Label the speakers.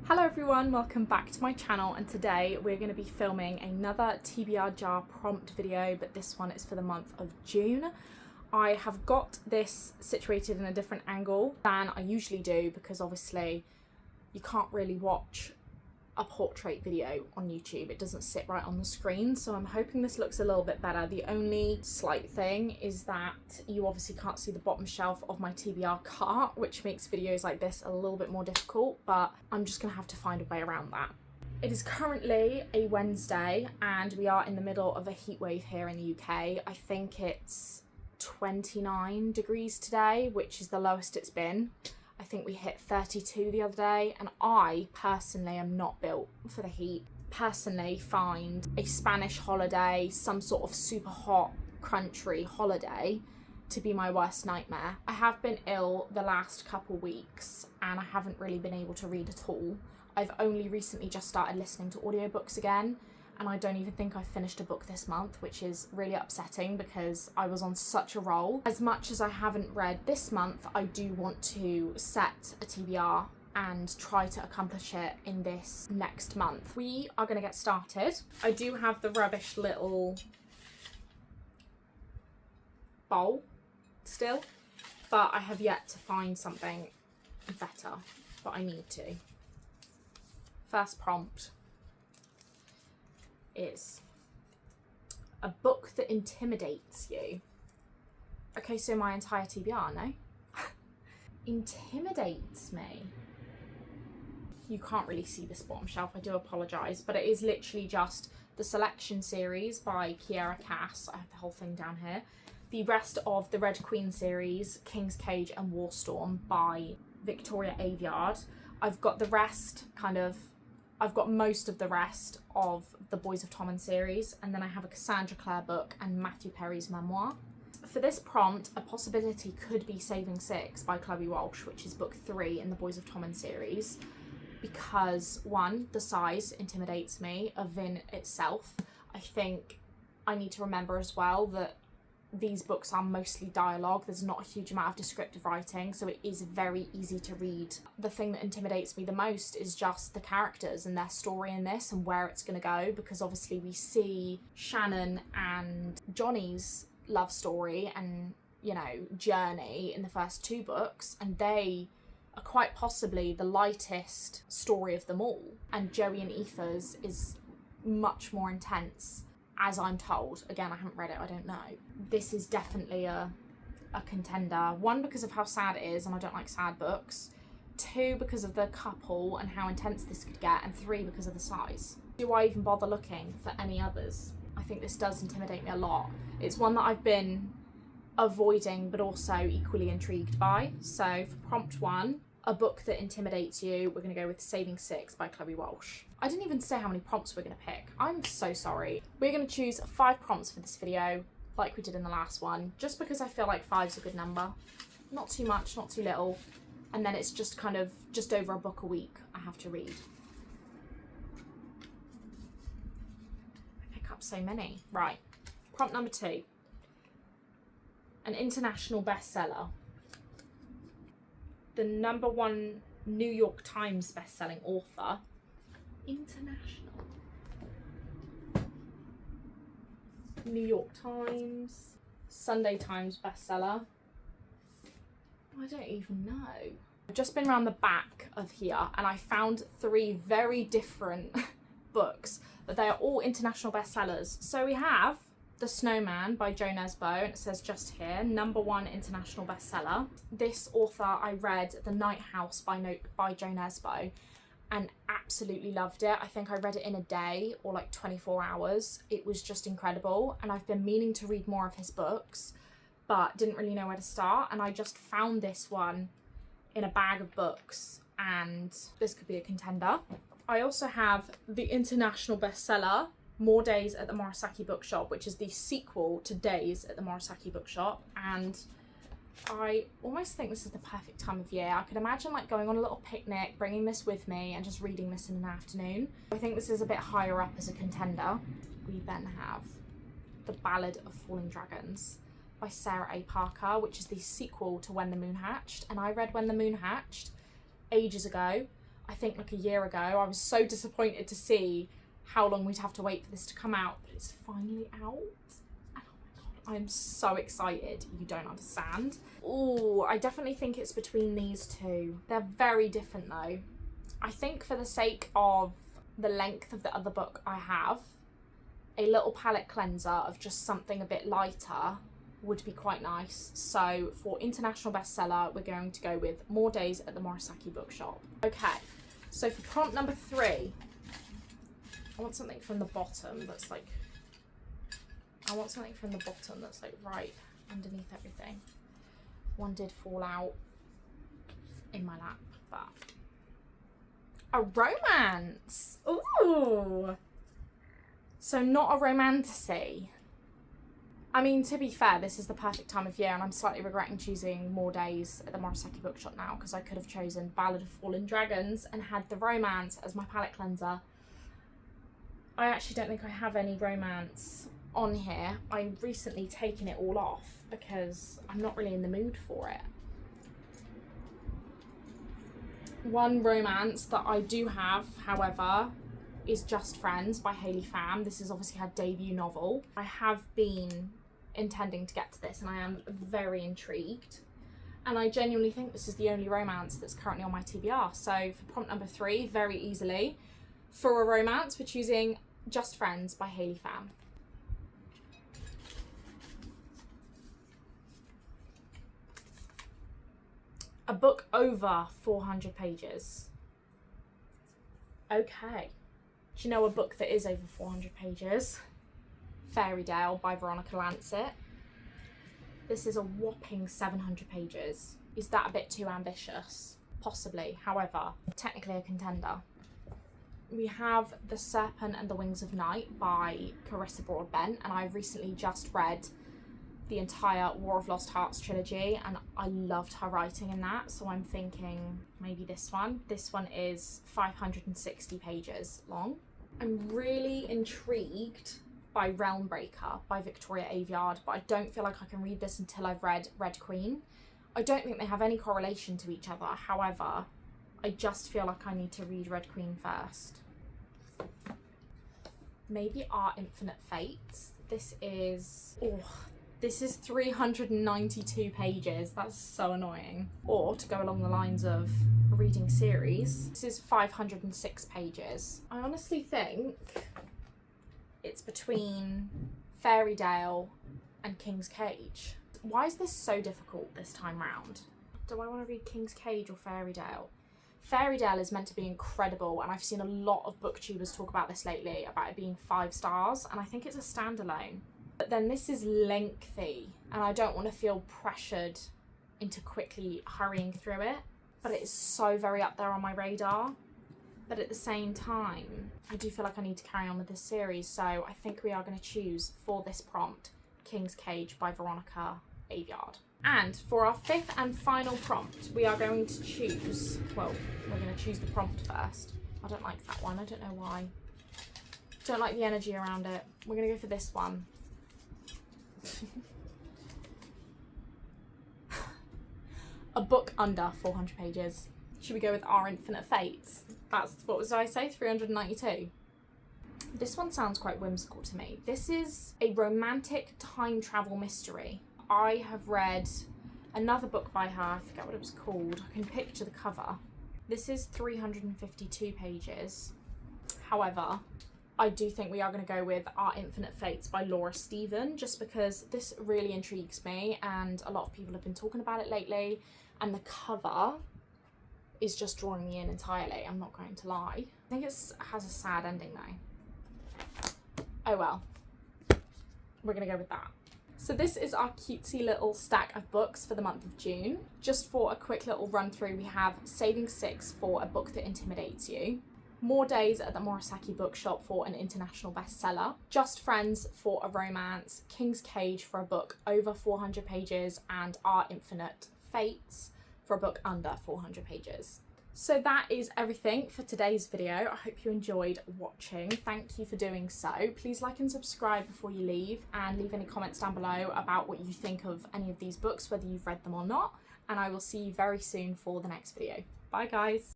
Speaker 1: Hello everyone, welcome back to my channel, and today we're going to be filming another TBR jar prompt video, but this one is for the month of June. I have got this situated in a different angle than I usually do because obviously you can't really watch a portrait video on YouTube. It doesn't sit right on the screen, so I'm hoping this looks a little bit better. The only slight thing is that you obviously can't see the bottom shelf of my TBR cart, which makes videos like this a little bit more difficult, but I'm just gonna have to find a way around that. It is currently a Wednesday and we are in the middle of a heat wave here in the UK. I think it's 29 degrees today, which is the lowest it's been. I think we hit 32 the other day, and I personally am not built for the heat. Personally find a Spanish holiday, some sort of super hot country holiday, to be my worst nightmare. I have been ill the last couple weeks and I haven't really been able to read at all. I've only recently just started listening to audiobooks again, and I don't even think I've finished a book this month, which is really upsetting because I was on such a roll. As much as I haven't read this month, I do want to set a TBR and try to accomplish it in this next month. We are going to get started. I do have the rubbish little bowl still, but I have yet to find something better, but I need to. First prompt is a book that intimidates you. Okay, so my entire TBR, no? Intimidates me. You can't really see this bottom shelf, I do apologise, but it is literally just the Selection series by Kiera Cass. I have the whole thing down here. The rest of the Red Queen series, King's Cage and Warstorm by Victoria Aveyard. I've got the rest I've got most of the rest of the Boys of Tommen series, and then I have a Cassandra Clare book and Matthew Perry's memoir. For this prompt, a possibility could be Saving Six by Chloe Walsh, which is book 3 in the Boys of Tommen series, because one, the size intimidates me of Vin itself. I think I need to remember as well that these books are mostly dialogue. There's not a huge amount of descriptive writing, so it is very easy to read. The thing that intimidates me the most is just the characters and their story in this and where it's going to go, because obviously we see Shannon and Johnny's love story and, you know, journey in the first 2 books, and they are quite possibly the lightest story of them all. And Joey and Aoife's is much more intense, as I'm told. Again, I haven't read it, I don't know. This is definitely a contender. 1, because of how sad it is, and I don't like sad books. 2, because of the couple and how intense this could get. And 3, because of the size. Do I even bother looking for any others? I think this does intimidate me a lot. It's one that I've been avoiding, but also equally intrigued by. So for prompt 1, a book that intimidates you, we're going to go with Saving Six by Chloe Walsh. I didn't even say how many prompts we're going to pick. I'm so sorry. We're going to choose 5 prompts for this video, like we did in the last one, just because I feel like 5's a good number. Not too much, not too little. And then it's just kind of just over a book a week I have to read. I pick up so many. Right. Prompt number 2. An international bestseller. The #1 New York Times best-selling author. International. New York Times. Sunday Times bestseller. I don't even know. I've just been around the back of here and I found 3 very different books, but they are all international bestsellers. So we have The Snowman by Jo Nesbø, and it says just here, #1 international bestseller. This author, I read The Night House by Jo Nesbø and absolutely loved it. I think I read it in a day or like 24 hours. It was just incredible, and I've been meaning to read more of his books, but didn't really know where to start, and I just found this one in a bag of books, and this could be a contender. I also have the international bestseller, More Days at the Murasaki Bookshop, which is the sequel to Days at the Murasaki Bookshop, and I almost think this is the perfect time of year. I could imagine like going on a little picnic, bringing this with me and just reading this in an afternoon. I think this is a bit higher up as a contender. We then have The Ballad of Falling Dragons by Sarah A. Parker, which is the sequel to When the Moon Hatched, and I read When the Moon Hatched ages ago. I think like a year ago. I was so disappointed to see how long we'd have to wait for this to come out, but it's finally out. And oh my god, I'm so excited. You don't understand. Oh, I definitely think it's between these two. They're very different though. I think for the sake of the length of the other book I have, a little palette cleanser of just something a bit lighter would be quite nice. So for international bestseller, we're going to go with More Days at the Murasaki Bookshop. Okay, so for prompt number 3, I want something from the bottom that's like, right underneath everything. One did fall out in my lap, but a romance. Ooh. So not a romantasy. I mean, to be fair, this is the perfect time of year, and I'm slightly regretting choosing More Days at the Murasaki Bookshop now, because I could have chosen Ballad of Fallen Dragons and had the romance as my palette cleanser. I actually don't think I have any romance on here. I've recently taken it all off because I'm not really in the mood for it. One romance that I do have, however, is Just Friends by Hayley Pham. This is obviously her debut novel. I have been intending to get to this and I am very intrigued. And I genuinely think this is the only romance that's currently on my TBR. So for prompt number 3, very easily, for a romance, we're choosing Just Friends by Hayley Pham. A book over 400 pages. Okay. Do you know a book that is over 400 pages? Fairytale by Veronica Lancet. This is a whopping 700 pages. Is that a bit too ambitious? Possibly. However, technically a contender. We have The Serpent and the Wings of Night by Carissa Broadbent, and I've recently just read the entire War of Lost Hearts trilogy, and I loved her writing in that, so I'm thinking maybe this one. This one is 560 pages long. I'm really intrigued by Realmbreaker by Victoria Aveyard, but I don't feel like I can read this until I've read Red Queen. I don't think they have any correlation to each other, however, I just feel like I need to read Red Queen first. Maybe Our Infinite Fates. This is 392 pages. That's so annoying. Or, to go along the lines of reading series, this is 506 pages. I honestly think it's between Fairytale and King's Cage. Why is this so difficult this time round? Do I want to read King's Cage or Fairytale? Fairytale is meant to be incredible, and I've seen a lot of booktubers talk about this lately, about it being 5 stars, and I think it's a standalone. But then this is lengthy, and I don't want to feel pressured into quickly hurrying through it, but it is so very up there on my radar. But at the same time, I do feel like I need to carry on with this series, so I think we are going to choose for this prompt King's Cage by Veronica Aveyard. And for our 5th and final prompt, we are going to choose, well, we're going to choose the prompt first. I don't like that one, I don't know why. Don't like the energy around it. We're going to go for this one. A book under 400 pages. Should we go with Our Infinite Fates? That's, what was I say, 392? This one sounds quite whimsical to me. This is a romantic time travel mystery. I have read another book by her, I forget what it was called. I can picture the cover. This is 352 pages. However, I do think we are going to go with Our Infinite Fates by Laura Stephen, just because this really intrigues me and a lot of people have been talking about it lately, and the cover is just drawing me in entirely, I'm not going to lie. I think it has a sad ending though. Oh well, we're going to go with that. So this is our cutesy little stack of books for the month of June. Just for a quick little run through, we have Saving Six for a book that intimidates you, More Days at the Murasaki Bookshop for an international bestseller, Just Friends for a romance, King's Cage for a book over 400 pages, and Our Infinite Fates for a book under 400 pages. So that is everything for today's video. I hope you enjoyed watching. Thank you for doing so. Please like and subscribe before you leave, and leave any comments down below about what you think of any of these books, whether you've read them or not, and I will see you very soon for the next video. Bye guys.